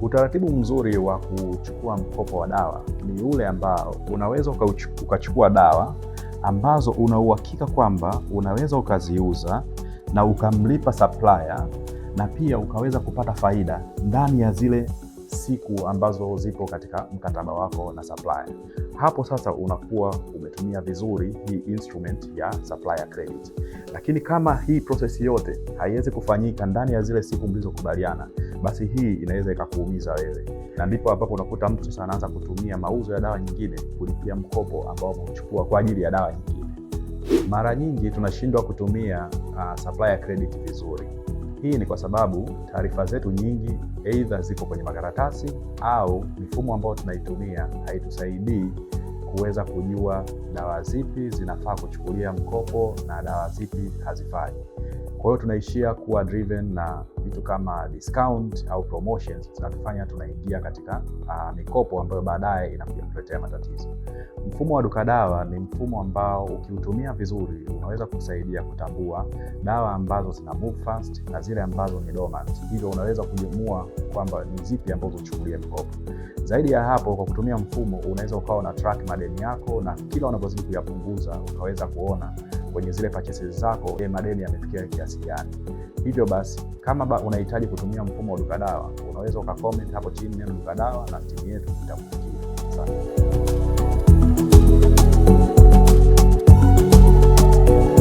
Utaratibu mzuri wa kuchukua mkopo wa dawa ni ule ambao unaweza ukachukua dawa ambazo una uhakika kwamba unaweza ukaziuza na ukamlipa supplier na pia ukaweza kupata faida ndani ya zile siku ambazo zipo katika mkataba wako na supplier. Hapo sasa unakuwa umetumia vizuri hii instrument ya supplier credit. Lakini kama hii process yote haiwezi kufanyika ndani ya zile siku mlizokubaliana, basi hii inaweza ikakuumiza wewe, na ndipo ambapo unakuta mtu sasa anaanza kutumia mauzo ya dawa nyingine kulipia mkopo ambao umechukua kwa ajili ya dawa nyingine. Mara nyingi tunashindwa kutumia supplier credit vizuri. Hii ni kwa sababu taarifa zetu nyingi either zipo kwenye makaratasi au mifumo ambayo tunaitumia haitusaidii kuweza kujua dawa zipi zinafaa kuchukulia mkopo na dawa zipi hazifai. Kwa hiyo tunaishia kuwa driven na vitu kama discount au promotions zinatufanya tunaingia katika mikopo ambayo baadaye inakuja kutuletea matatizo. Mfumo wa duka dawa ni mfumo ambao ukiutumia vizuri unaweza kusaidia kutambua dawa ambazo zina move fast na zile ambazo ni dormant. Hivyo unaweza kujamua kwamba ni zipi ambazo uchukulie mkopo. Zaidi ya hapo, kwa kutumia mfumo unaweza ukawa na track madeni yako, na kila unapozidi kuyapunguza ukaweza kuona kwenye zile purchases zako madeni yamefikia kiasi gani. Hivyo basi, kama unahitaji kutumia mfumo wa duka dawa, unaweza ukacomment hapo chini neno duka dawa na timu yetu itakufikia. Asante.